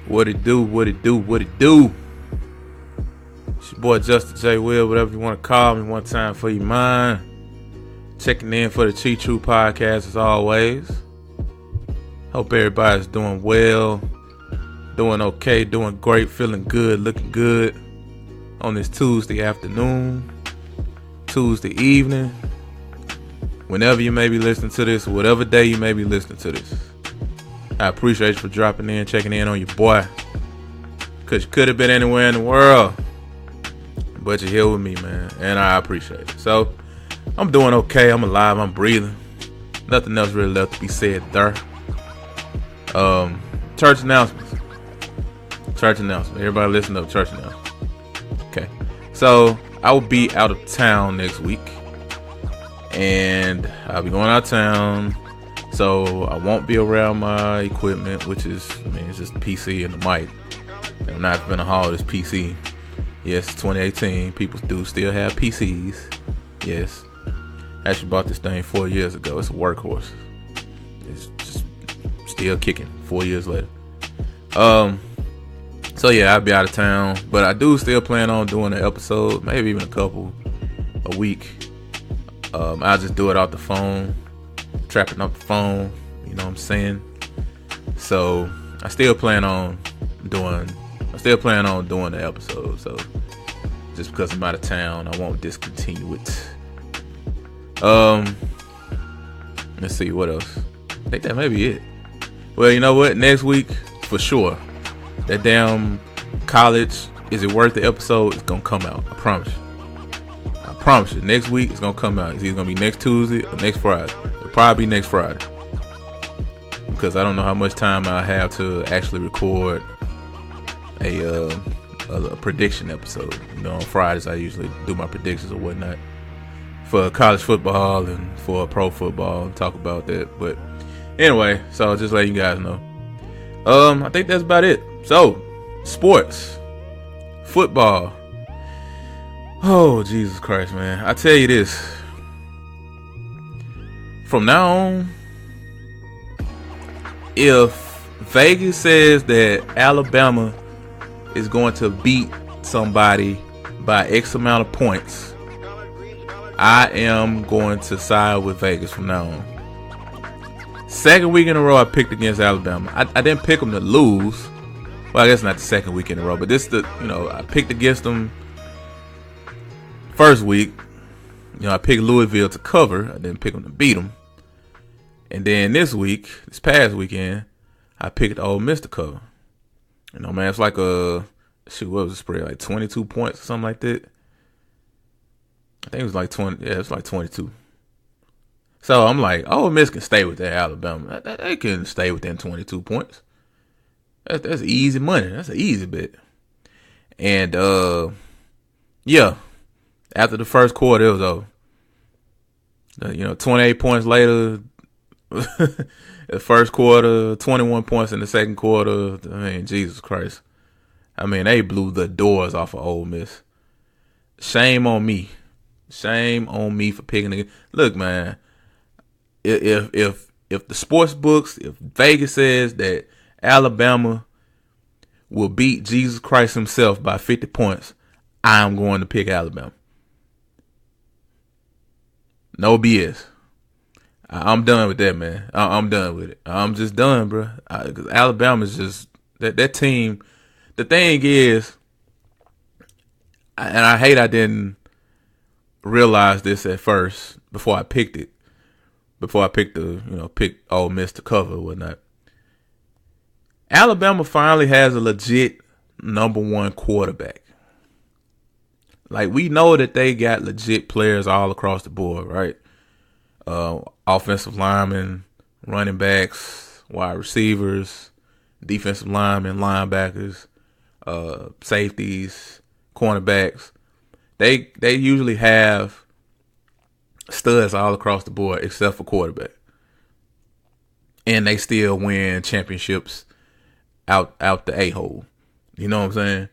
What it do, what it do, what it do. It's your boy Justin J.Will, whatever you want to call me, one time for your mind. Checking in for the Cheat True podcast as always. Hope everybody's doing well, doing okay, doing great, feeling good, looking good on this Tuesday afternoon, Tuesday evening, whenever you may be listening to this, whatever day you may be listening to this. I appreciate you for dropping in, checking in on your boy. Because you could have been anywhere in the world, but you're here with me, man, and I appreciate it. So, I'm doing okay. I'm alive. I'm breathing. Nothing else really left to be said there. Church announcements. Everybody listen up. Church announcements. Okay. So, I will be out of town next week. And I'll be going out of town. So, I won't be around my equipment, which is, it's just the PC and the mic. And I'm not going to haul this PC. Yes, 2018. People do still have PCs. Yes. Actually bought this thing 4 years ago. It's a workhorse. It's just still kicking 4 years later. So yeah, I'll be out of town, but I do still plan on doing an episode, maybe even a couple a week. I'll just do it off the phone, trapping up the phone. You know what I'm saying? So I still plan on doing the episode. So just because I'm out of town, I won't discontinue it. Let's see what else. I think that may be it. Well, you know what? Next week, for sure, that damn college is it worth the episode is gonna come out. I promise you. Next week it's gonna come out. It's either gonna be next Tuesday or next Friday. It'll probably be next Friday because I don't know how much time I have to actually record a prediction episode. You know, on Fridays I usually do my predictions or whatnot for college football and for pro football and talk about that. But anyway, so just letting you guys know. I think that's about it. So, sports, football. Oh, Jesus Christ, man. I tell you this. From now on, if Vegas says that Alabama is going to beat somebody by X amount of points, I am going to side with Vegas from now on. Second week in a row, I picked against Alabama. I didn't pick them to lose. Well, I guess not the second week in a row, but I picked against them first week. I picked Louisville to cover. I didn't pick them to beat them. And then this past weekend, I picked Ole Miss to cover. Man, it's like what was the spread? Like 22 points or something like that. I think it was like 20. Yeah, it's like 22. So I'm like, Ole Miss can stay within Alabama. They can stay within 22 points. That's easy money. That's an easy bet. And yeah, after the first quarter, it was over. 28 points later, the first quarter, 21 points in the second quarter. Jesus Christ. They blew the doors off of Ole Miss. Shame on me. Shame on me for picking it. Look, man, if the sports books, if Vegas says that Alabama will beat Jesus Christ himself by 50 points, I'm going to pick Alabama. No BS. I'm done with that, man. I'm done with it. I'm just done, bro. Because Alabama's just that team. The thing is, and I hate I didn't realize this at first before I picked it. Before I picked pick Ole Miss to cover or whatnot. Alabama finally has a legit number one quarterback. Like, we know that they got legit players all across the board, right? Offensive linemen, running backs, wide receivers, defensive linemen, linebackers, safeties, cornerbacks. They usually have studs all across the board except for quarterback. And they still win championships out the a-hole. You know what I'm saying?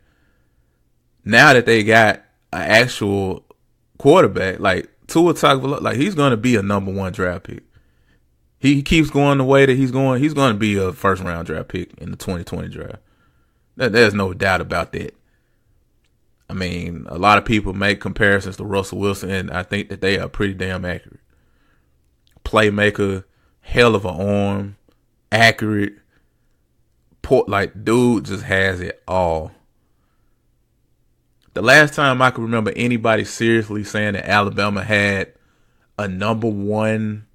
Now that they got an actual quarterback, like Tua Tagovailoa, like he's going to be a number one draft pick. He keeps going the way that he's going to be a first round draft pick in the 2020 draft. There's no doubt about that. I mean, a lot of people make comparisons to Russell Wilson, and I think that they are pretty damn accurate. Playmaker, hell of an arm, accurate. Like, dude just has it all. The last time I can remember anybody seriously saying that Alabama had a number one,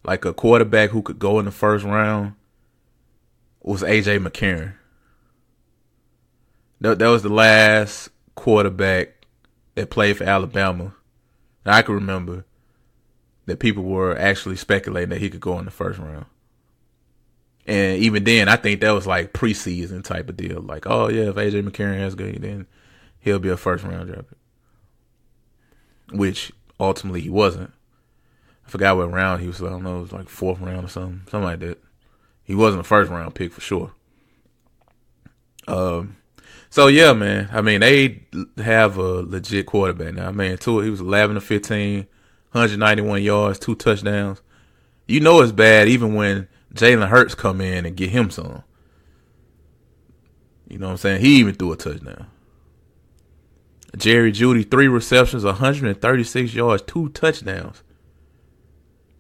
like a quarterback who could go in the first round, was A.J. McCarron. That was the last quarterback that played for Alabama that I can remember that people were actually speculating that he could go in the first round. And even then, I think that was like preseason type of deal. Like, oh yeah, if A.J. McCarron has good, then he'll be a first round draft pick. Which ultimately he wasn't. I forgot what round he was. I don't know, it was like fourth round or something like that. He wasn't a first round pick for sure. So yeah, man. I mean, they have a legit quarterback now. Man, he was 11 to 15, 191 yards, 2 touchdowns. You know it's bad even when Jalen Hurts come in and get him some. You know what I'm saying? He even threw a touchdown. Jerry Jeudy, 3 receptions, 136 yards, 2 touchdowns.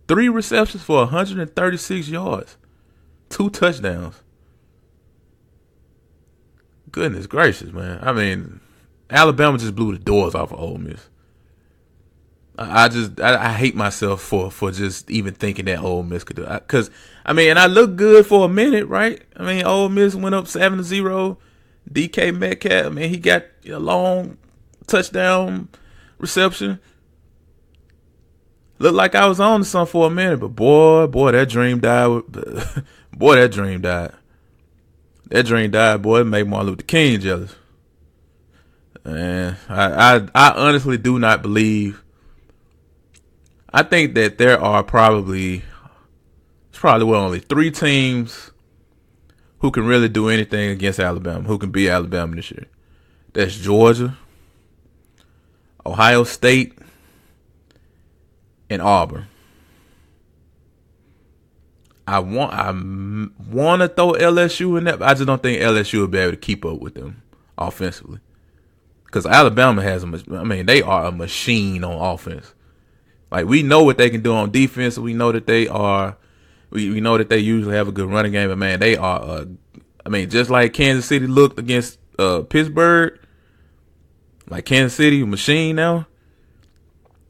3 receptions for 136 yards, 2 touchdowns. Goodness gracious, man. I mean, Alabama just blew the doors off of Ole Miss. I hate myself for just even thinking that Ole Miss could do it. Because, I mean, and I looked good for a minute, right? I mean, Ole Miss went up 7-0. DK Metcalf, I mean, he got a long touchdown reception. Looked like I was on to something for a minute, but boy, that dream died. Boy, that dream died. That dream died, boy. It made Martin Luther King jealous. And I honestly do not believe. I think that there are probably only 3 teams who can really do anything against Alabama, who can beat Alabama this year. That's Georgia, Ohio State, and Auburn. I want to throw LSU in that, but I just don't think LSU will be able to keep up with them offensively. Because Alabama they are a machine on offense. Like, we know what they can do on defense. We know that they are. We know that they usually have a good running game, but man, they are. Just like Kansas City looked against Pittsburgh. Like Kansas City, machine now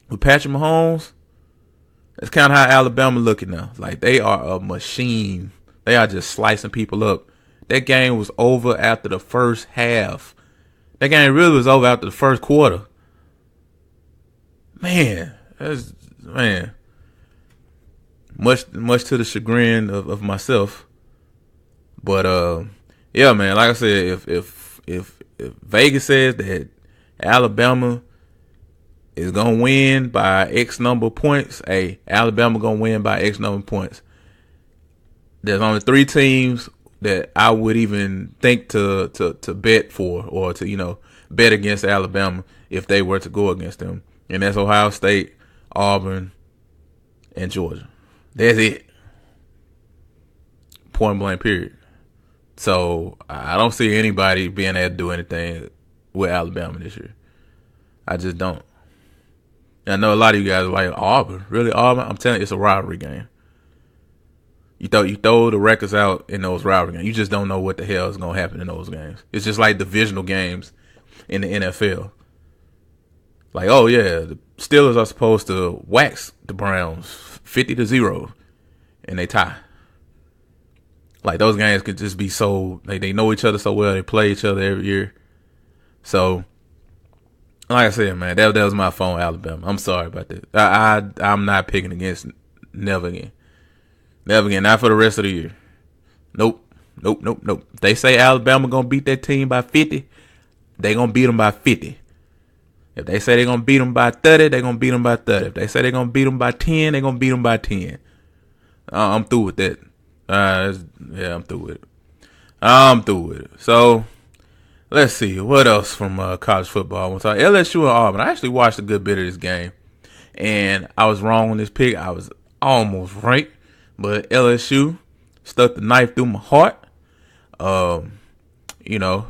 with Patrick Mahomes. That's kind of how Alabama looking now. Like, they are a machine. They are just slicing people up. That game was over after the first half. That game really was over after the first quarter. Man. Much to the chagrin of myself. But yeah, man, like I said, if Vegas says that Alabama is gonna win by X number of points, hey, Alabama gonna win by X number of points. There's only 3 teams that I would even think to bet for, or to bet against Alabama if they were to go against them. And that's Ohio State, Auburn, and Georgia. That's it. Point blank, period. So I don't see anybody being able to do anything with Alabama this year. I just don't. And I know a lot of you guys are like, Auburn? Really, Auburn? I'm telling you, it's a rivalry game. You throw the records out in those rivalry games. You just don't know what the hell is going to happen in those games. It's just like divisional games in the NFL. Like, oh yeah, the Steelers are supposed to wax the Browns 50-0, and they tie. Like, those games could just be so, like, they know each other so well, they play each other every year. So, like I said, man, that was my phone, Alabama. I'm sorry about that. I'm not picking against. Never again. Not for the rest of the year. Nope. If they say Alabama gonna beat that team by 50, they gonna beat them by 50. If they say they're gonna beat them by 30, they gonna beat them by 30. If they say they're gonna beat them by 10, they gonna beat them by 10. I'm through with that. Yeah, I'm through with it. So, let's see. What else from college football? I want to talk LSU and Auburn. I actually watched a good bit of this game, and I was wrong on this pick. I was almost right, but LSU stuck the knife through my heart. You know,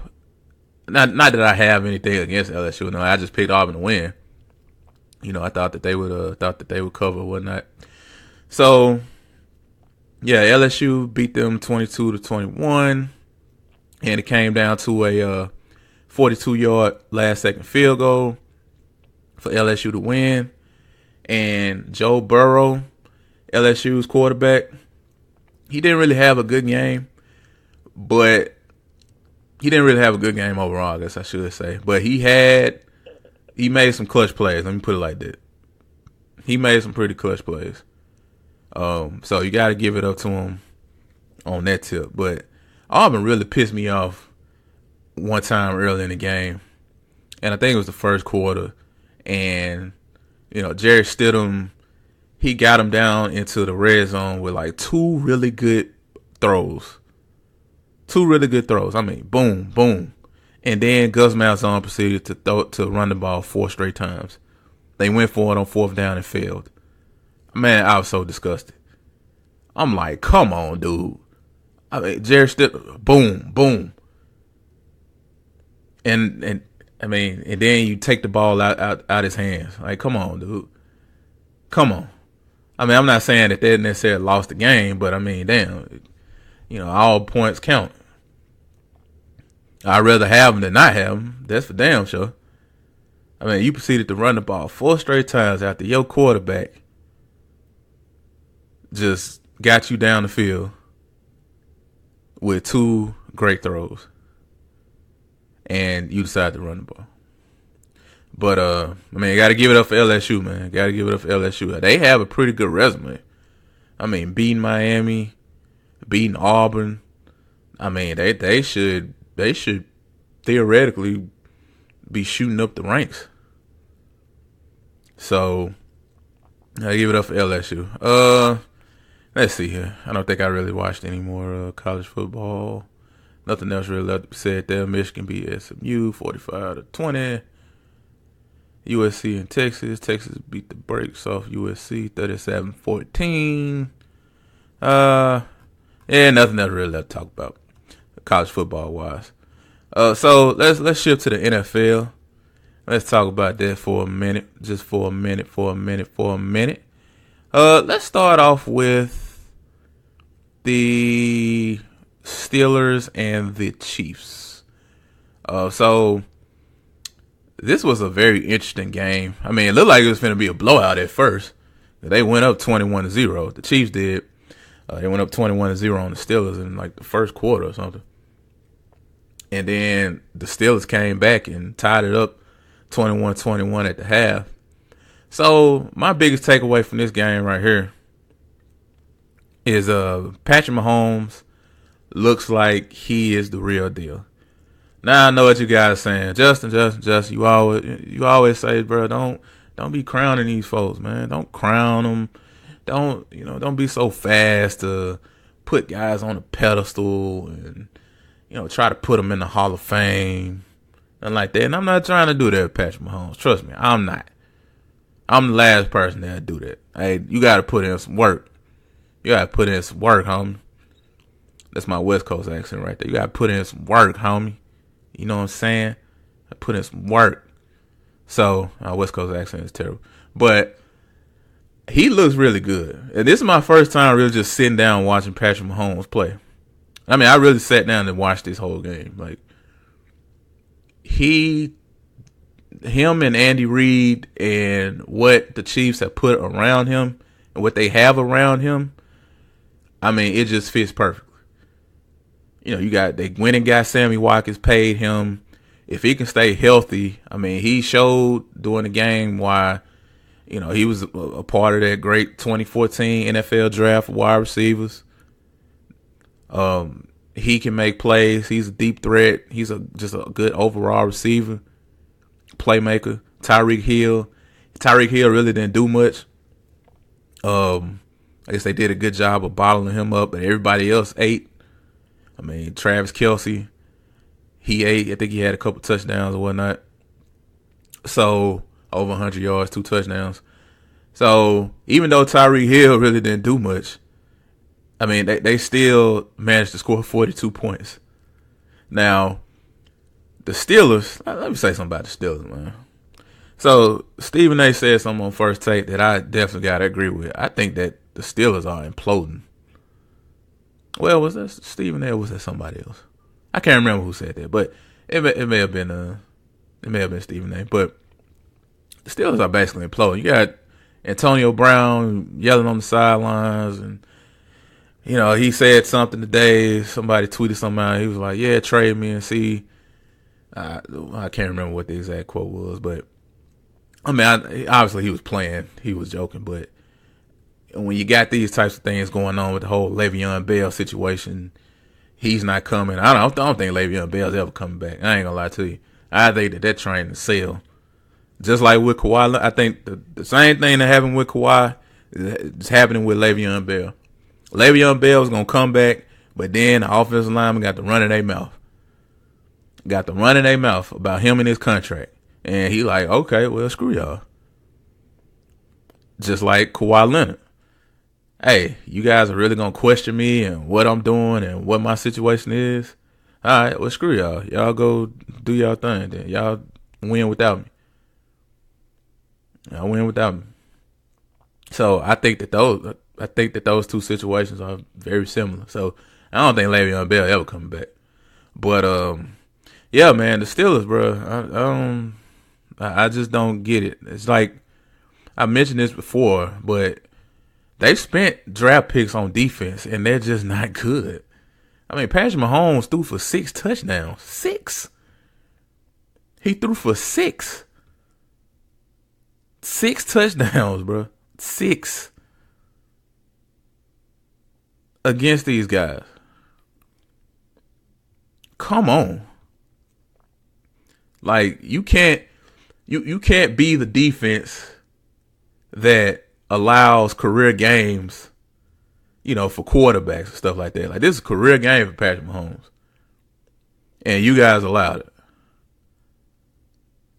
not that I have anything against LSU. No, I just picked Auburn to win. You know, I thought that they would cover or whatnot. So, yeah, LSU beat them 22-21, and it came down to a 42-yard last-second field goal for LSU to win. And Joe Burrow, LSU's quarterback, he didn't really have a good game, but he didn't really have a good game overall, I guess I should say. But he made some clutch plays. Let me put it like that. He made some pretty clutch plays. So you got to give it up to him on that tip. But Auburn really pissed me off one time early in the game, and I think it was the first quarter. And Jerry Stidham, he got him down into the red zone with like two really good throws. I mean, boom, boom. And then Gus Malzahn proceeded to run the ball 4 straight times. They went for it on 4th down and failed. Man, I was so disgusted. I'm like, come on, dude. I mean, Jerry Stidham, boom, boom. And then you take the ball out his hands. Like, come on, dude. Come on. I mean, I'm not saying that they necessarily lost the game, but I mean, damn, all points count. I'd rather have them than not have them. That's for damn sure. I mean, you proceeded to run the ball 4 straight times after your quarterback just got you down the field with 2 great throws, and you decided to run the ball. But, you got to give it up for LSU, man. Got to give it up for LSU. They have a pretty good resume. I mean, beating Miami, beating Auburn. I mean, they should theoretically be shooting up the ranks. So, I give it up for LSU. Let's see here. I don't think I really watched any more college football. Nothing else really left to be said there. Michigan beat SMU 45-20. USC and Texas. Texas beat the brakes off USC 37-14. Nothing else really left to talk about college football wise. So let's shift to the NFL. Let's talk about that for a minute. Just for a minute. Let's start off with the Steelers and the Chiefs. So this was a very interesting game. I mean, it looked like it was going to be a blowout at first. They went up 21-0. The Chiefs did. They went up 21-0 on the Steelers in like the first quarter or something. And then the Steelers came back and tied it up 21-21 at the half. So my biggest takeaway from this game right here is Patrick Mahomes looks like he is the real deal. Now I know what you guys are saying. Justin, you always say, bro, don't be crowning these folks, man. Don't crown them. Don't be so fast to put guys on a pedestal and try to put them in the Hall of Fame and like that. And I'm not trying to do that with Patrick Mahomes. Trust me, I'm not. I'm the last person that do that. Hey, you got to put in some work. Homie. That's my West Coast accent right there. You got to put in some work, homie. You know what I'm saying? I put in some work. So, my West Coast accent is terrible. But he looks really good. And this is my first time really just sitting down watching Patrick Mahomes play. I mean, I really sat down and watched this whole game. Like, him and Andy Reid and what the Chiefs have put around him and what they have around him, I mean, it just fits perfectly. They went and got Sammy Watkins, paid him. If he can stay healthy, I mean, he showed during the game why, he was a part of that great 2014 NFL draft for wide receivers. He can make plays. He's a deep threat. He's just a good overall receiver, playmaker. Tyreek Hill really didn't do much. I guess they did a good job of bottling him up, but everybody else ate. I mean, Travis Kelce, he ate. I think he had a couple touchdowns or whatnot. So, over 100 yards, 2 touchdowns. So, even though Tyreek Hill really didn't do much, I mean, they still managed to score 42 points. Now, the Steelers. Let me say something about the Steelers, man. So Stephen A. said something on First Take that I definitely gotta agree with. I think that the Steelers are imploding. Well, was that Stephen A. or was that somebody else? I can't remember who said that, but it may have been Stephen A. But the Steelers are basically imploding. You got Antonio Brown yelling on the sidelines, and he said something today. Somebody tweeted something out. He was like, "Yeah, trade me and see." I can't remember what the exact quote was, but I mean, obviously he was playing, he was joking, but when you got these types of things going on with the whole Le'Veon Bell situation, he's not coming. I don't think Le'Veon Bell's ever coming back. I ain't gonna lie to you. I think that train to sell. Just like with Kawhi, I think the same thing that happened with Kawhi is happening with Le'Veon Bell. Le'Veon Bell's gonna come back, but then the offensive lineman got to run in their mouth. Got to run in their mouth about him and his contract. And he like, okay, well, screw y'all. Just like Kawhi Leonard. Hey, you guys are really going to question me and what I'm doing and what my situation is? All right, well, screw y'all. Y'all go do y'all thing then. Y'all win without me. Y'all win without me. So I think that those two situations are very similar. So I don't think Le'Veon Bell ever coming back. But yeah, man, the Steelers, bro. I just don't get it. It's like I mentioned this before, but they spent draft picks on defense, and they're just not good. I mean, Patrick Mahomes threw for 6 touchdowns. 6. He threw for 6. 6 touchdowns, bro. 6 against these guys. Come on. Like, you can't be the defense that allows career games, for quarterbacks and stuff like that. Like, this is a career game for Patrick Mahomes. And you guys allowed it.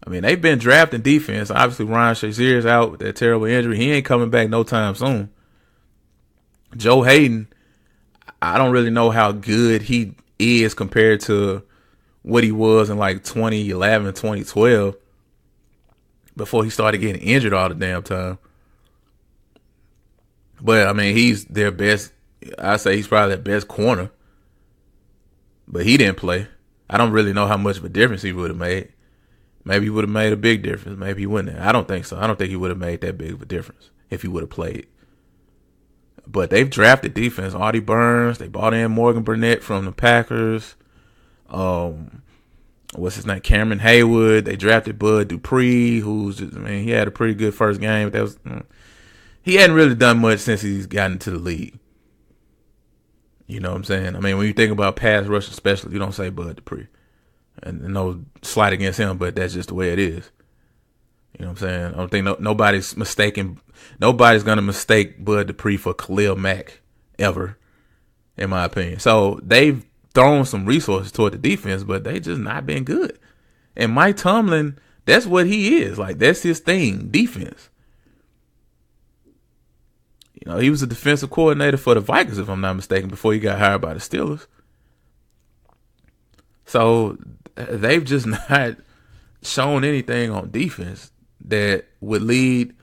I mean, they've been drafting defense. Obviously, Ryan Shazier's out with that terrible injury. He ain't coming back no time soon. Joe Hayden, I don't really know how good he is compared to what he was in like 2011, 2012 before he started getting injured all the damn time. But, I mean, he's their best. I say he's probably their best corner. But he didn't play. I don't really know how much of a difference he would have made. Maybe he would have made a big difference. Maybe he wouldn't have. I don't think so. I don't think he would have made that big of a difference if he would have played. But they've drafted defense. Artie Burns. They brought in Morgan Burnett from the Packers. What's his name? Cameron Haywood. They drafted Bud Dupree, he had a pretty good first game. He hadn't really done much since he's gotten into the league. You know what I'm saying? I mean, when you think about pass rush especially, you don't say Bud Dupree. And no slight against him, but that's just the way it is. You know what I'm saying? I don't think nobody's going to mistake Bud Dupree for Khalil Mack ever, in my opinion. So they've thrown some resources toward the defense, but they just not been good. And Mike Tomlin, that's what he is. Like, that's his thing, defense. He was a defensive coordinator for the Vikings, if I'm not mistaken, before he got hired by the Steelers. So they've just not shown anything on defense that would lead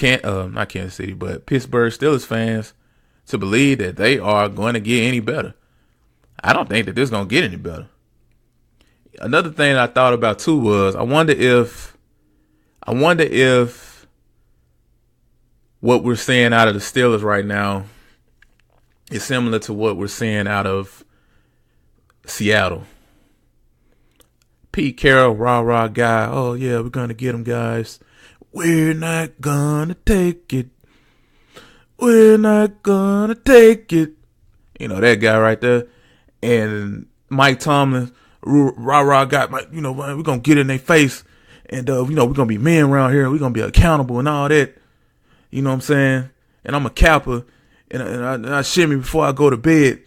not Kansas City, but Pittsburgh Steelers fans to believe that they are going to get any better. I don't think that this is going to get any better. Another thing I thought about too was I wonder if what we're seeing out of the Steelers right now is similar to what we're seeing out of Seattle. Pete Carroll, rah-rah guy. Oh, yeah, we're going to get them, guys. We're not going to take it. We're not going to take it. That guy right there. And Mike Tomlin, rah-rah guy. We're going to get in their face. And, we're going to be men around here. We're going to be accountable and all that. You know what I'm saying? And I'm a Kappa. And I shimmy before I go to bed.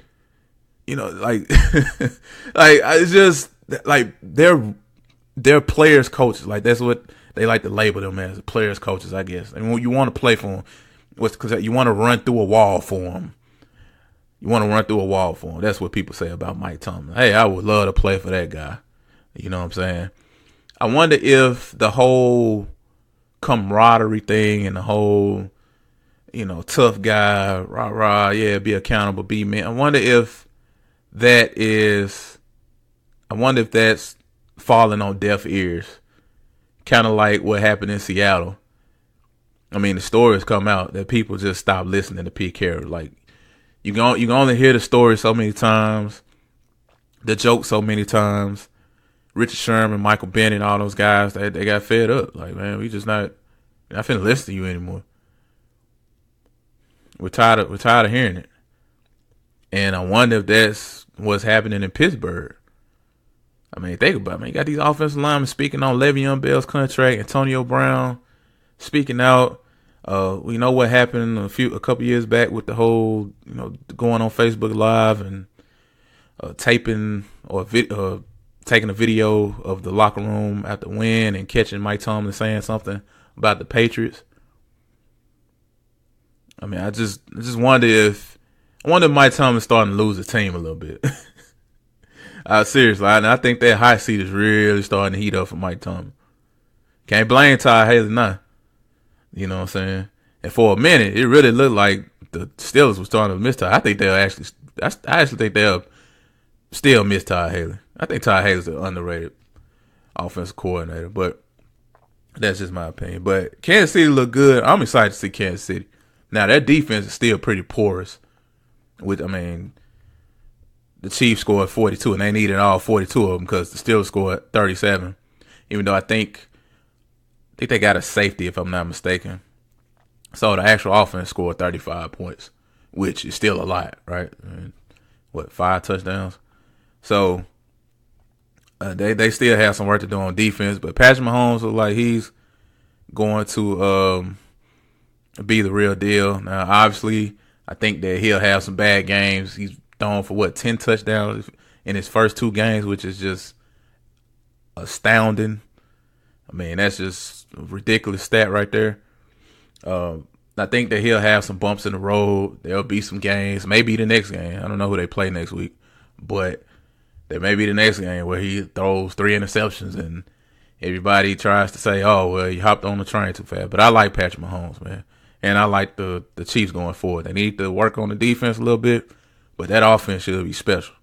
It's just like they're players coaches. Like, that's what they like to label them as, players coaches, I guess. And when you want to play for them, because you want to run through a wall for them. That's what people say about Mike Tomlin. Hey, I would love to play for that guy. You know what I'm saying? I wonder if the whole camaraderie thing and the whole, tough guy, rah rah, yeah, be accountable, be man. I wonder if that's falling on deaf ears, kind of like what happened in Seattle. I mean, the stories come out that people just stop listening to Pete Carroll. Like, you can only hear the story so many times, the joke so many times. Richard Sherman, Michael Bennett, all those guys, they got fed up. Like, man, we just not finna listen to you anymore. We're tired of hearing it. And I wonder if that's what's happening in Pittsburgh. I mean, think about it, man. You got these offensive linemen speaking on Le'Veon Bell's contract, Antonio Brown speaking out. We know what happened a couple years back with the whole, going on Facebook Live and taping or taking a video of the locker room after the win and catching Mike Tomlin saying something about the Patriots. I mean, I just wonder if Mike Tomlin's starting to lose the team a little bit. Seriously, I think that hot seat is really starting to heat up for Mike Tomlin. Can't blame Todd Haley now. You know what I'm saying? And for a minute, it really looked like the Steelers were starting to miss Todd. I actually think they'll still miss Todd Haley. I think Todd Haley's an underrated offensive coordinator, but that's just my opinion. But Kansas City look good. I'm excited to see Kansas City. Now, their defense is still pretty porous. The Chiefs scored 42, and they needed all 42 of them because the Steelers scored 37. Even though I think they got a safety, if I'm not mistaken. So the actual offense scored 35 points, which is still a lot, right? 5 touchdowns? So they still have some work to do on defense, but Patrick Mahomes looks like he's going to be the real deal. Now, obviously, I think that he'll have some bad games. He's thrown for 10 touchdowns in his first 2 games, which is just astounding. I mean, that's just a ridiculous stat right there. I think that he'll have some bumps in the road. There'll be some games, maybe the next game. I don't know who they play next week, but there may be the next game where he throws 3 interceptions and everybody tries to say, oh, well, he hopped on the train too fast. But I like Patrick Mahomes, man. And I like the Chiefs going forward. They need to work on the defense a little bit, but that offense should be special.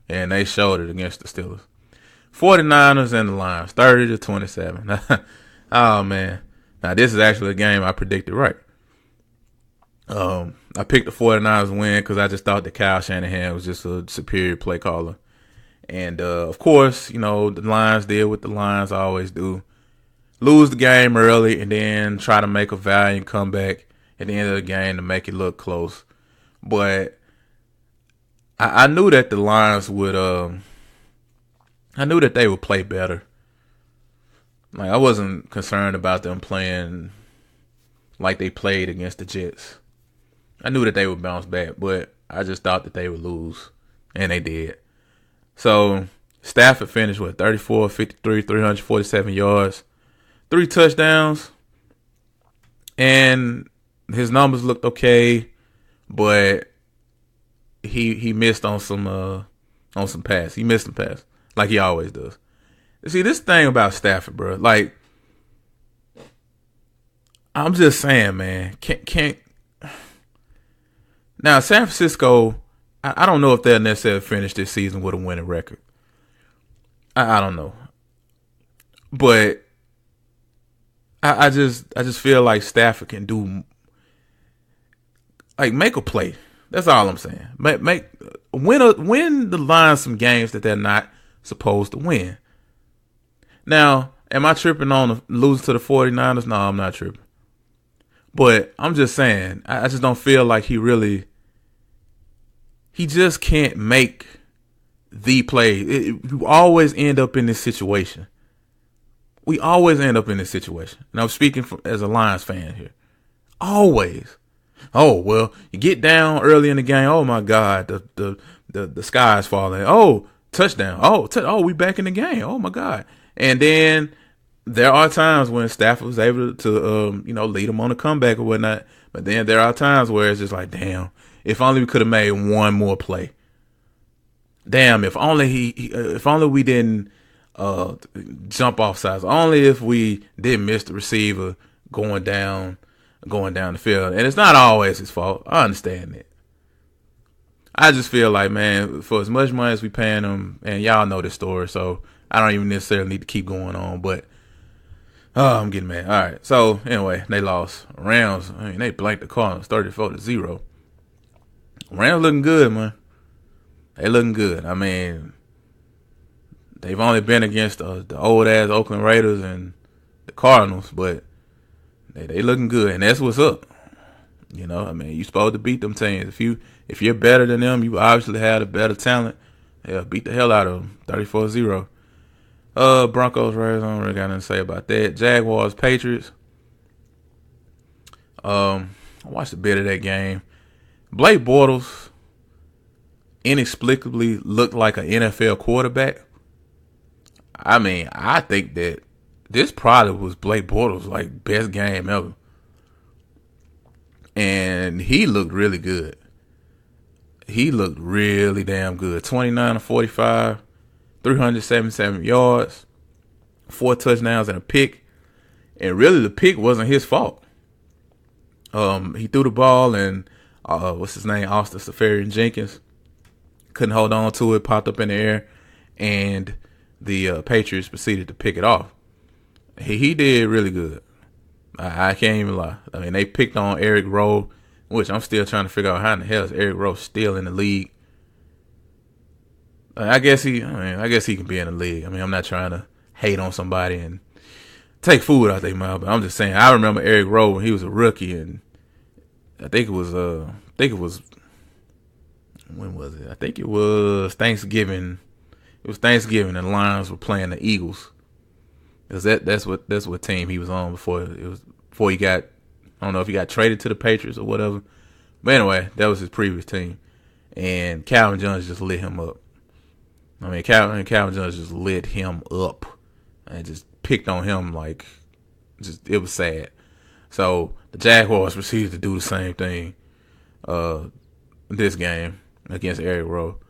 And they showed it against the Steelers. 49ers and the Lions, 30-27. Oh, man. Now, this is actually a game I predicted right. I picked the 49ers win because I just thought that Kyle Shanahan was just a superior play caller. And, of course, the Lions did what the Lions always do. Lose the game early and then try to make a valiant comeback at the end of the game to make it look close. But I knew that the Lions would I knew that they would play better. Like, I wasn't concerned about them playing like they played against the Jets. I knew that they would bounce back, but I just thought that they would lose, and they did. So, Stafford finished with 34, 53, 347 yards, 3 touchdowns, and his numbers looked okay, but he missed on some pass. He missed some pass, like he always does. See, this thing about Stafford, bro, like, I'm just saying, man, can't. Now, San Francisco, I don't know if they'll necessarily finish this season with a winning record. I don't know. But I just feel like Stafford can do, like, make a play. That's all I'm saying. Win the Lions some games that they're not supposed to win. Now, am I tripping on losing to the 49ers? No, I'm not tripping. But I'm just saying, I just don't feel like he just can't make the play. You always end up in this situation. We always end up in this situation. And I'm speaking as a Lions fan here. Always. Oh, well, you get down early in the game. Oh, my God, the sky is falling. Oh, touchdown. Oh, we back in the game. Oh, my God. And then there are times when Stafford was able to, lead them on a comeback or whatnot. But then there are times where it's just like, damn, if only we could have made one more play. Damn, if only we didn't jump off sides. Only if we didn't miss the receiver going down the field. And it's not always his fault. I understand that. I just feel like, man, for as much money as we paying him, and y'all know this story, so I don't even necessarily need to keep going on, but I'm getting mad. All right. So anyway, they lost. Rams, I mean, they blanked the Cardinals 34-0. Rams looking good, man. They looking good. I mean, they've only been against the old ass Oakland Raiders and the Cardinals, but they looking good, and that's what's up. You know, I mean, you supposed to beat them teams. If you're better than them, you obviously have a better talent. Yeah, beat the hell out of them. 34-0. Broncos, Raiders, I don't really got nothing to say about that. Jaguars, Patriots. I watched a bit of that game. Blake Bortles inexplicably looked like an NFL quarterback. I mean, I think that this probably was Blake Bortles' like best game ever. And he looked really good. He looked really damn good. 29-45, 377 yards, 4 touchdowns and a pick. And really the pick wasn't his fault. He threw the ball and what's his name? Austin Seferian-Jenkins couldn't hold on to it, popped up in the air, and the Patriots proceeded to pick it off. He did really good. I can't even lie. I mean, they picked on Eric Rowe, which I'm still trying to figure out how in the hell is Eric Rowe still in the league. I guess he can be in the league. I mean, I'm not trying to hate on somebody and take food out their mouth, but I'm just saying I remember Eric Rowe when he was a rookie, and I think it was when was it? I think it was Thanksgiving. It was Thanksgiving, and the Lions were playing the Eagles. Cause that's what team he was on before he got, I don't know if he got traded to the Patriots or whatever. But anyway, that was his previous team. And Calvin Johnson just lit him up. I mean, Calvin Johnson just lit him up and just picked on him like, it was sad. So the Jaguars proceeded to do the same thing this game against Eric Rowe.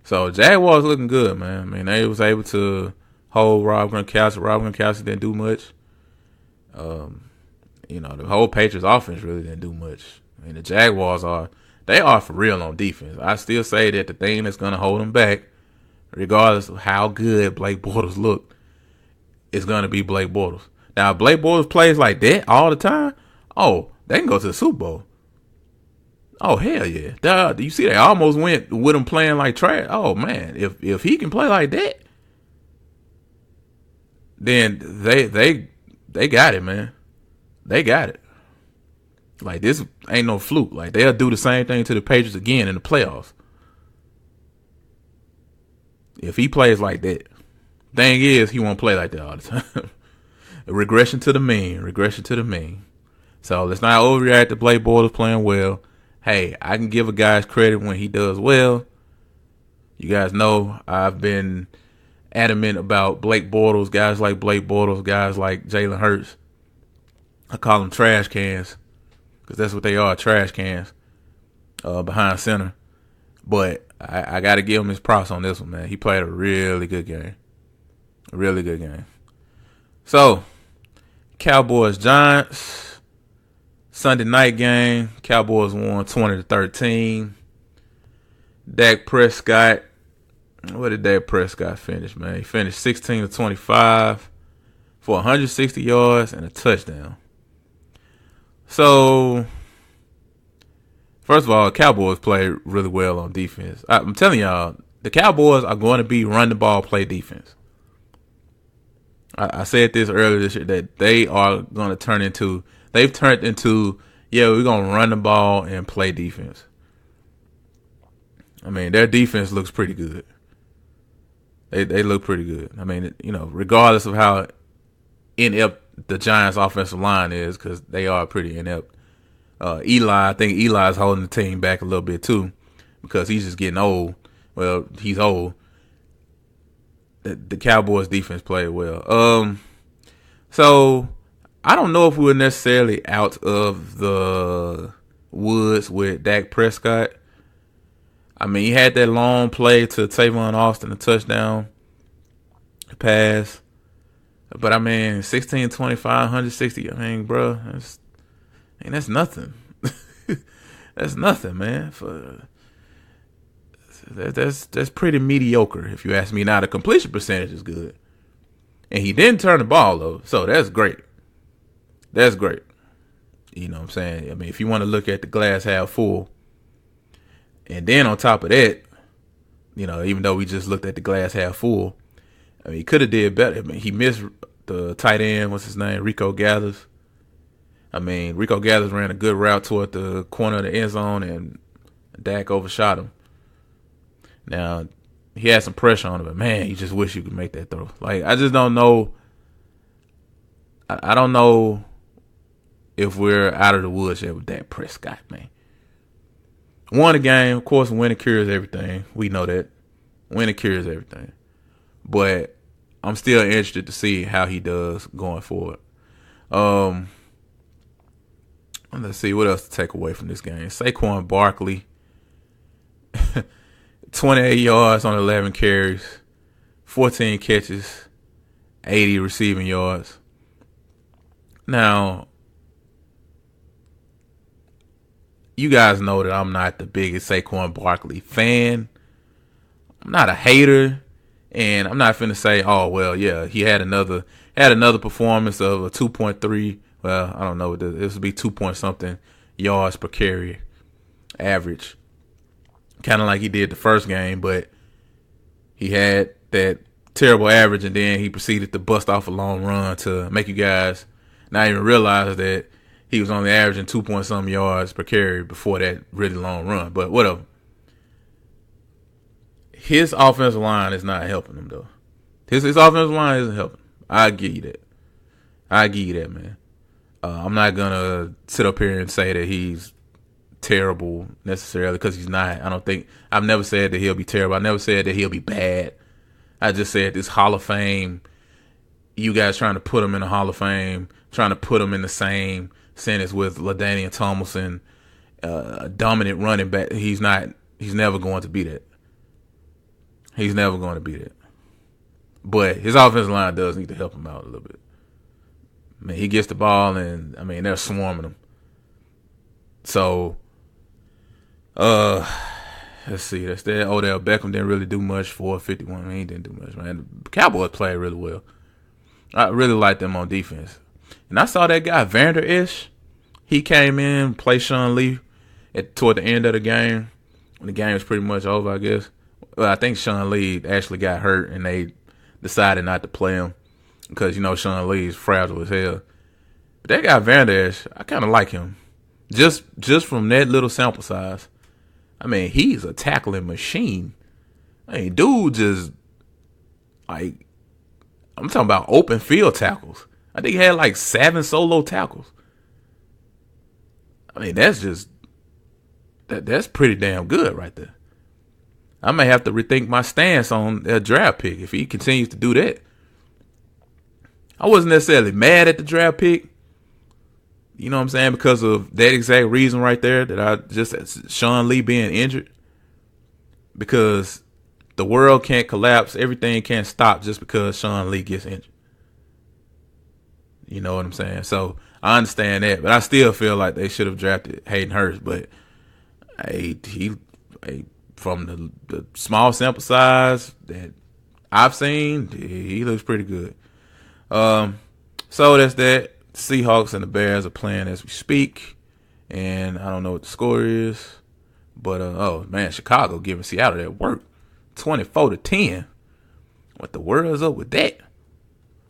So Jaguars looking good, man. I mean, they was able to hold Rob Gronkowski. Rob Gronkowski didn't do much. The whole Patriots offense really didn't do much. I mean, the Jaguars are for real on defense. I still say that the thing that's going to hold them back, regardless of how good Blake Bortles looked, is going to be Blake Bortles. Now, if Blake Bortles plays like that all the time, they can go to the Super Bowl. Oh, hell yeah. You see, they almost went with him playing like trash. Oh, man, if he can play like that, then they got it, man. They got it. Like, this ain't no fluke. Like, they'll do the same thing to the Patriots again in the playoffs. If he plays like that. Thing is, he won't play like that all the time. Regression to the mean. So, let's not overreact to Blake Bortles playing well. Hey, I can give a guy's credit when he does well. You guys know I've been adamant about Blake Bortles, guys like Blake Bortles, guys like Jalen Hurts. I call them trash cans because that's what they are, trash cans behind center. But I got to give him his props on this one, man. He played a really good game. A really good game. So, Cowboys-Giants, Sunday night game. Cowboys won 20-13. Dak Prescott. What did Dak Prescott finish, man? He finished 16-25 for 160 yards and a touchdown. So, first of all, Cowboys played really well on defense. I'm telling y'all, the Cowboys are going to be run the ball, play defense. I said this earlier this year that they are going to they've turned into, we're going to run the ball and play defense. I mean, their defense looks pretty good. They look pretty good. I mean, regardless of how inept the Giants' offensive line is, because they are pretty inept. I think Eli's holding the team back a little bit too, because he's just getting old. Well, he's old. The Cowboys' defense played well. So I don't know if we were necessarily out of the woods with Dak Prescott. I mean, he had that long play to Tavon Austin, a touchdown. pass. But I mean, 16, 25, 160. I mean, bro, that's nothing. That's nothing, man. That's pretty mediocre, if you ask me. Now the completion percentage is good, and he didn't turn the ball over, so that's great. That's great. You know what I'm saying? I mean, if you want to look at the glass half full, and then on top of that, you know, even though we just looked at the glass half full, I mean, he could have did better. I mean, he missed the tight end. What's his name? Rico Gathers. I mean, Rico Gathers ran a good route toward the corner of the end zone, and Dak overshot him. Now, he had some pressure on him, but man, you just wish you could make that throw. Like, I just don't know. I don't know if we're out of the woods yet with Dak Prescott, man. Won the game. Of course, winning cures everything. We know that. Winning cures everything. But I'm still interested to see how he does going forward. Let's see what else to take away from this game. Saquon Barkley, 28 yards on 11 carries, 14 catches, 80 receiving yards. Now, you guys know that I'm not the biggest Saquon Barkley fan. I'm not a hater, and I'm not finna say, oh well, yeah, he had another performance of a 2.3. Well, I don't know. This would be 2 point something yards per carry average. Kind of like he did the first game, but he had that terrible average, and then he proceeded to bust off a long run to make you guys not even realize that he was only averaging 2 point something yards per carry before that really long run. But whatever. His offensive line is not helping him, though. His offensive line isn't helping. I give you that, man. I'm not going to sit up here and say that he's terrible necessarily, because he's not. I've never said that he'll be terrible. I never said that he'll be bad. I just said this Hall of Fame, you guys trying to put him in the Hall of Fame, trying to put him in the same sentence with LaDainian Tomlinson, a dominant running back. He's never going to be that. He's never going to be that. But his offensive line does need to help him out a little bit. I mean, he gets the ball, and I mean, they're swarming him. So, let's see. That's that. Odell Beckham didn't really do much for 51. I mean, he didn't do much, man. The Cowboys played really well. I really liked them on defense. And I saw that guy, Vander Esch. He came in, played Sean Lee toward the end of the game. When the game was pretty much over, I guess. Well, I think Sean Lee actually got hurt, and they decided not to play him. Because, you know, Sean Lee is fragile as hell. But that guy, Vander Esch, I kind of like him. Just from that little sample size. I mean, he's a tackling machine. I mean, dude just, like, I'm talking about open field tackles. I think he had like 7 solo tackles. I mean, that's pretty damn good right there. I may have to rethink my stance on a draft pick if he continues to do that. I wasn't necessarily mad at the draft pick. You know what I'm saying? Because of that exact reason right there, that I just, Sean Lee being injured. Because the world can't collapse. Everything can't stop just because Sean Lee gets injured. You know what I'm saying? So I understand that, but I still feel like they should have drafted Hayden Hurst. But from the small sample size that I've seen, he looks pretty good. So that's that. Seahawks and the Bears are playing as we speak, and I don't know what the score is, but oh man, Chicago giving Seattle that work, 24-10. What the world is up with that?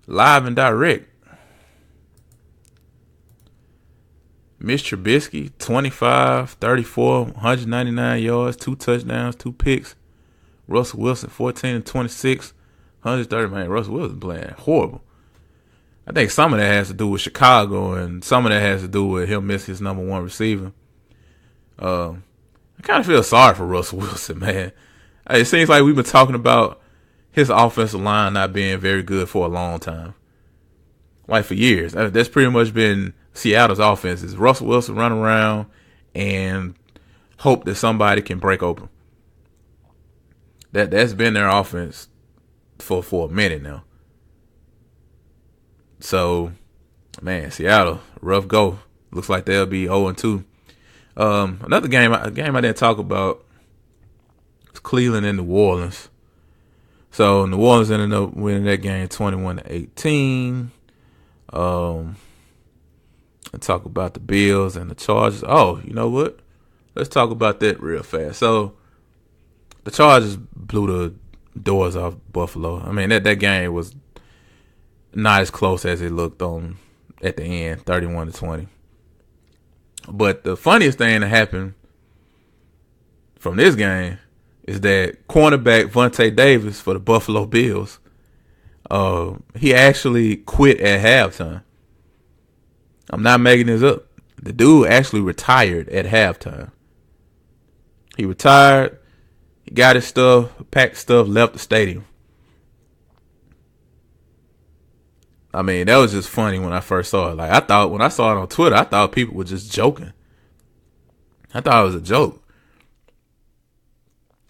Live and direct. Mitch Trubisky, 25, 34, 199 yards, 2 touchdowns, 2 picks. Russell Wilson, 14 and 26, 130. Man, Russell Wilson playing horrible. I think some of that has to do with Chicago, and some of that has to do with him missing his number 1 receiver. I kind of feel sorry for Russell Wilson, man. It seems like we've been talking about his offensive line not being very good for a long time. Like for years. That's pretty much been Seattle's offense, is Russell Wilson run around and hope that somebody can break open. That's been their offense for a minute now. So, man, Seattle, rough go. Looks like they'll be 0-2. Another game I didn't talk about is Cleveland and New Orleans. So New Orleans ended up winning that game 21-18. And talk about the Bills and the Chargers. Oh, you know what? Let's talk about that real fast. So the Chargers blew the doors off Buffalo. I mean, that game was not as close as it looked on at the end, 31-20. But the funniest thing that happened from this game is that cornerback Vontae Davis for the Buffalo Bills, he actually quit at halftime. I'm not making this up. The dude actually retired at halftime. He retired, he got his stuff, packed stuff, left the stadium. I mean, that was just funny when I first saw it. Like, I thought, when I saw it on Twitter, I thought people were just joking. I thought it was a joke.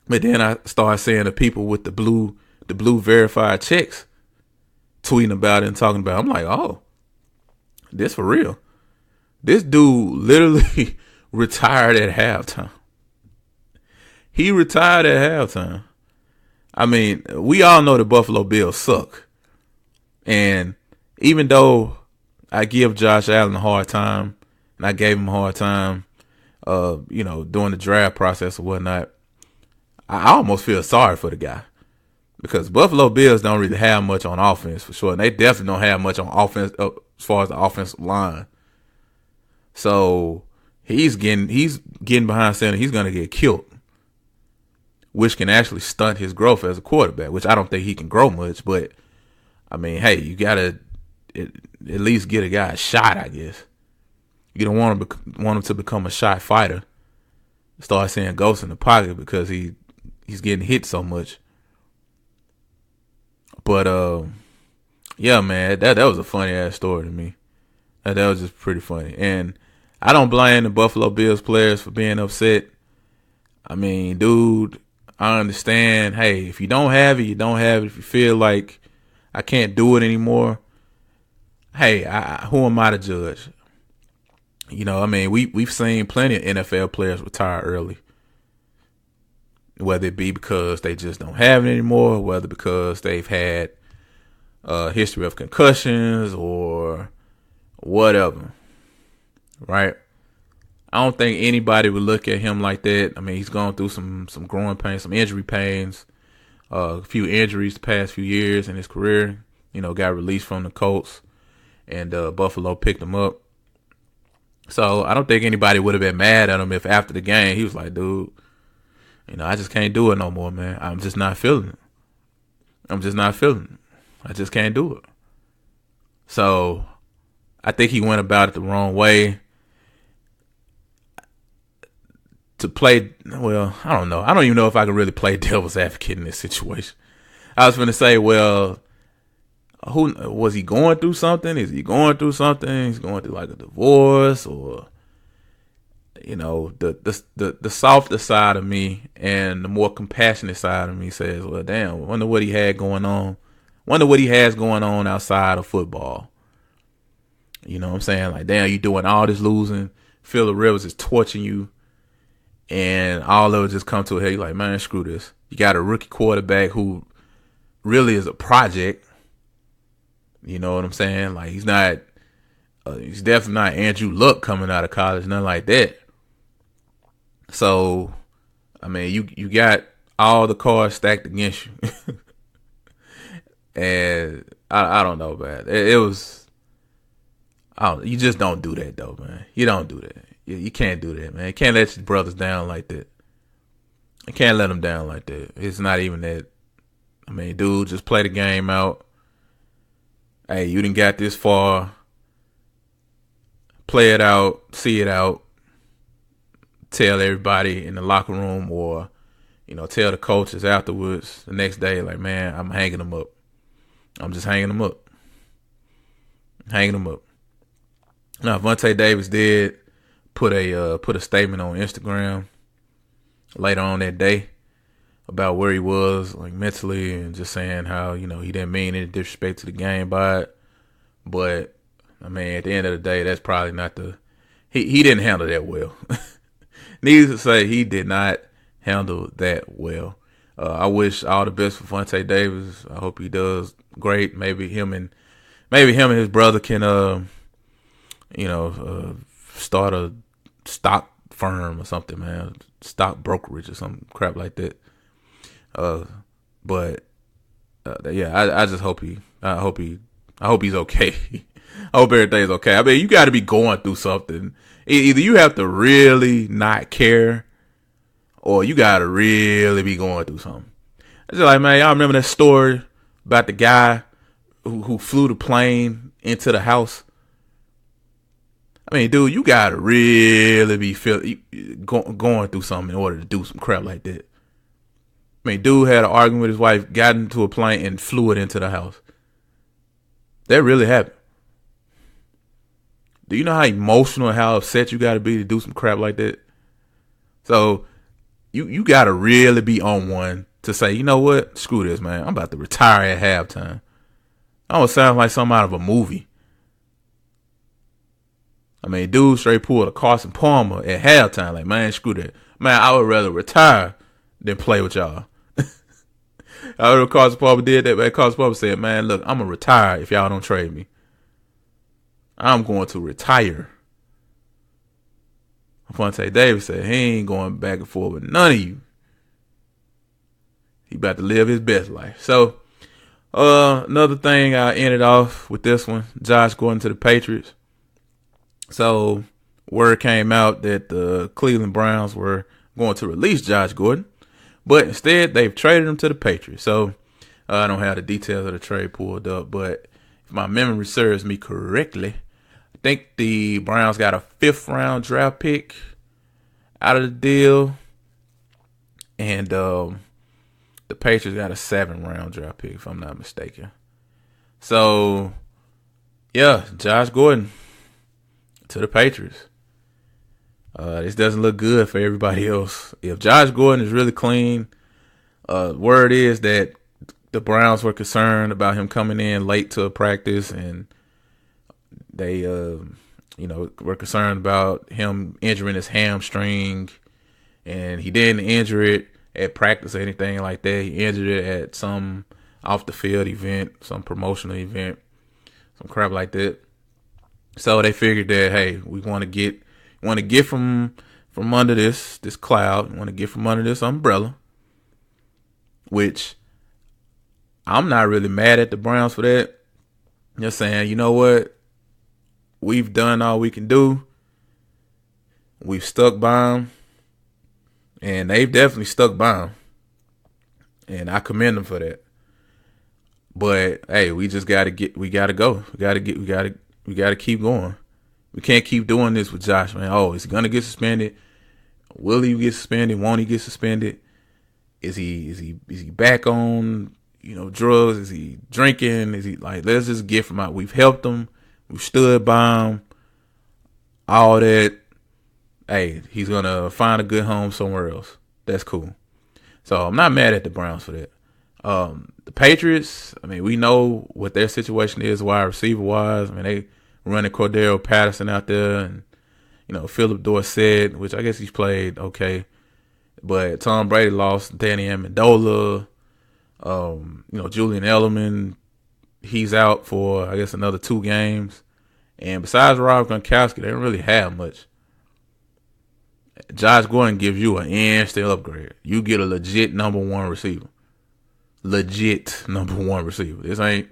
But then I started seeing the people with the blue verified checks tweeting about it and talking about it. I'm like, oh, this for real. This dude literally retired at halftime. He retired at halftime. I mean, we all know the Buffalo Bills suck. And even though I give Josh Allen a hard time, and I gave him a hard time, during the draft process or whatnot, I almost feel sorry for the guy. Because Buffalo Bills don't really have much on offense for sure. And they definitely don't have much on offense as far as the offensive line. So he's getting behind center. He's going to get killed, which can actually stunt his growth as a quarterback, which I don't think he can grow much. But, I mean, hey, you got to at least get a guy a shot, I guess. You don't want him to become a shot fighter. Start seeing ghosts in the pocket because he's getting hit so much. But, yeah, man, that was a funny-ass story to me. That was just pretty funny. And I don't blame the Buffalo Bills players for being upset. I mean, dude, I understand. Hey, if you don't have it, you don't have it. If you feel like I can't do it anymore, hey, who am I to judge? You know, I mean, we've seen plenty of NFL players retire early. Whether it be because they just don't have it anymore, whether because they've had a history of concussions or whatever, right? I don't think anybody would look at him like that. I mean, he's gone through some growing pains, some injury pains, a few injuries the past few years in his career. You know, got released from the Colts, and Buffalo picked him up. So I don't think anybody would have been mad at him if after the game he was like, dude, you know, I just can't do it no more, man. I'm just not feeling it. I just can't do it. So I think he went about it the wrong way. To play, well, I don't know. I don't even know if I can really play devil's advocate in this situation. I was going to say, well, who was he going through something? Is he going through something? He's going through like a divorce, or you know, the softer side of me and the more compassionate side of me says, well, damn, I wonder what he had going on. Wonder what he has going on outside of football. You know what I'm saying? Like, damn, you doing all this losing. Phillip Rivers is torching you. And all of it just come to a head. You're like, man, screw this. You got a rookie quarterback who really is a project. You know what I'm saying? Like, he's definitely not Andrew Luck coming out of college, nothing like that. So, I mean, you got all the cards stacked against you. And I don't know, man. It was, you just don't do that, though, man. You don't do that. You can't do that, man. You can't let your brothers down like that. You can't let them down like that. It's not even that. I mean, dude, just play the game out. Hey, you done got this far. Play it out. See it out. Tell everybody in the locker room, or, you know, tell the coaches afterwards the next day, like, man, I'm hanging them up. I'm just hanging them up. Now, Vontae Davis did put a statement on Instagram later on that day. about where he was like mentally and just saying how, he didn't mean any disrespect to the game by it. But I mean, at the end of the day, that's probably not he didn't handle that well. Needless to say, he did not handle that well. I wish all the best for Vontae Davis. I hope he does great. Maybe him and his brother can start a stock firm or something, man. Stock brokerage or some crap like that. I just hope I hope he's okay. I hope everything's okay. I mean, you got to be going through something. Either you have to really not care, or you got to really be going through something. It's just like, man, y'all remember that story about the guy who flew the plane into the house? I mean, dude, you got to really be going through something in order to do some crap like that. I mean, dude had an argument with his wife, got into a plane, and flew it into the house. That really happened. Do you know how emotional and how upset you got to be to do some crap like that? So you got to really be on one to say, you know what? Screw this, man. I'm about to retire at halftime. That almost sounds like something out of a movie. I mean, dude straight pulled a Carson Palmer at halftime. Like, man, screw that. Man, I would rather retire than play with y'all. I heard Carson Palmer did that, man. Carson Palmer said, man, look, I'm going to retire if y'all don't trade me. I'm going to retire. Vontae Davis said he ain't going back and forth with none of you. He about to live his best life. So, another thing I ended off with this one, Josh Gordon to the Patriots. So, word came out that the Cleveland Browns were going to release Josh Gordon, but instead they've traded him to the Patriots. So, I don't have the details of the trade pulled up, but if my memory serves me correctly, I think the Browns got a 5th round draft pick out of the deal, and the Patriots got a 7th round draft pick, if I'm not mistaken. So, yeah, Josh Gordon to the Patriots. This doesn't look good for everybody else. If Josh Gordon is really clean, word is that the Browns were concerned about him coming in late to a practice, and they, were concerned about him injuring his hamstring, and he didn't injure it at practice or anything like that. He injured it at some off the field event, some promotional event, some crap like that. So they figured that, hey, we want to get from under this cloud, we want to get from under this umbrella, which I'm not really mad at the Browns for that. Just saying, you know what? We've done all we can do. We've stuck by them. And they've definitely stuck by them. And I commend them for that. But hey, we just gotta go. We gotta keep going. We can't keep doing this with Josh, man. Oh, is he gonna get suspended? Will he get suspended? Won't he get suspended? Is he back on, drugs? Is he drinking? Is he like, let's just get him out. We've helped him. We've stood by him. All that. Hey, he's gonna find a good home somewhere else. That's cool. So I'm not mad at the Browns for that. The Patriots, I mean, we know what their situation is wide receiver wise. I mean, they running Cordero Patterson out there, and Philip Dorsett, which I guess he's played okay, but Tom Brady lost Danny Amendola. Julian Edelman, he's out for I guess another 2 games, and besides Rob Gronkowski, they don't really have much. Josh Gordon gives you an instant upgrade. You get a legit number 1 receiver. Legit number 1 receiver. This ain't,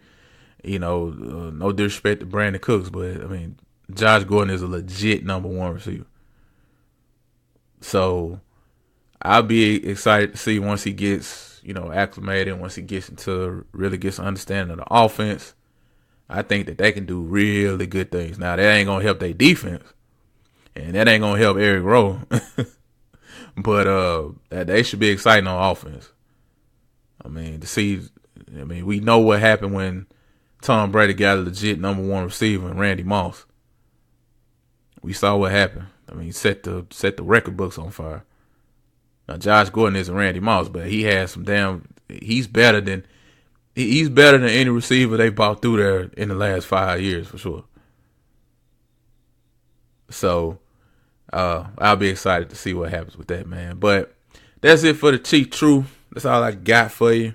no disrespect to Brandon Cooks, but I mean, Josh Gordon is a legit number 1 receiver. So I'll be excited to see once he gets, acclimated, once he gets really gets an understanding of the offense. I think that they can do really good things. Now, that ain't going to help their defense, and that ain't going to help Eric Rowe. But they should be exciting on offense. I mean, we know what happened when Tom Brady got a legit number 1 receiver in Randy Moss. We saw what happened. I mean, set the record books on fire. Now Josh Gordon isn't Randy Moss, but he has some damn. He's better than any receiver they bought through there in the last 5 years for sure. So I'll be excited to see what happens with that, man. But that's it for the Chief Truth. That's all I got for you.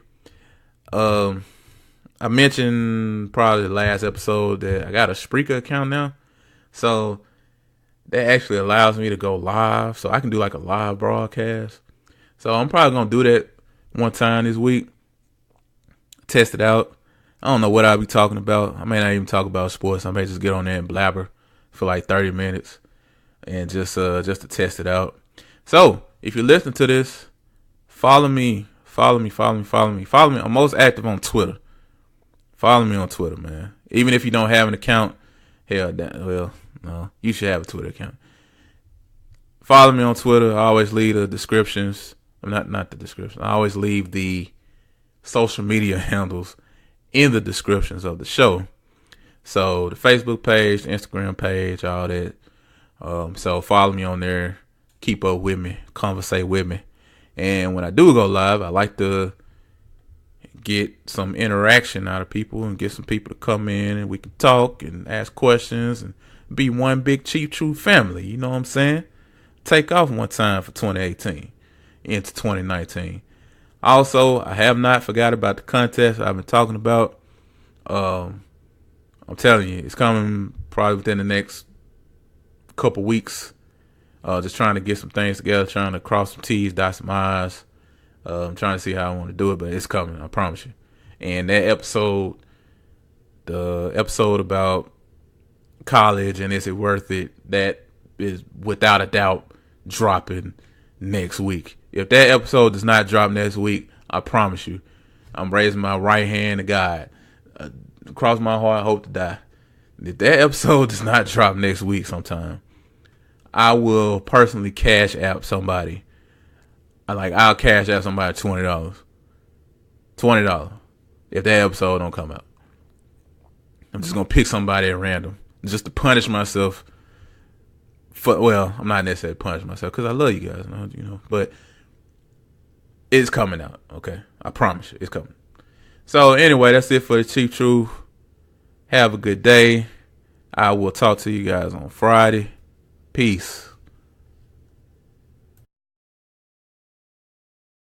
I mentioned probably the last episode that I got a Spreaker account now. So that actually allows me to go live. So I can do like a live broadcast. So I'm probably going to do that one time this week. Test it out. I don't know what I'll be talking about. I may not even talk about sports. I may just get on there and blabber for like 30 minutes and just to test it out. So if you're listening to this, follow me. I'm most active on Twitter. Follow me on Twitter, man. Even if you don't have an account, no, you should have a Twitter account. Follow me on Twitter. I always leave the descriptions. Not the description. I always leave the social media handles in the descriptions of the show. So the Facebook page, the Instagram page, all that. So follow me on there. Keep up with me. Conversate with me. And when I do go live, I like to get some interaction out of people and get some people to come in and we can talk and ask questions and be one big Chief Truth family. You know what I'm saying? Take off one time for 2018 into 2019. Also, I have not forgot about the contest I've been talking about. I'm telling you, it's coming probably within the next couple weeks. Just trying to get some things together, trying to cross some T's, dot some I's. I'm trying to see how I want to do it, but it's coming, I promise you. And that episode, the episode about college and is it worth it, that is without a doubt dropping next week. If that episode does not drop next week, I promise you, I'm raising my right hand to God. Cross my heart, hope to die. If that episode does not drop next week sometime, I will personally cash app somebody. I'll cash out somebody $20. $20 if that episode don't come out. I'm just gonna pick somebody at random just to punish myself. I'm not necessarily punish myself because I love you guys, you know. But it's coming out, okay? I promise you, it's coming. So anyway, that's it for the Chief Truth. Have a good day. I will talk to you guys on Friday. Peace.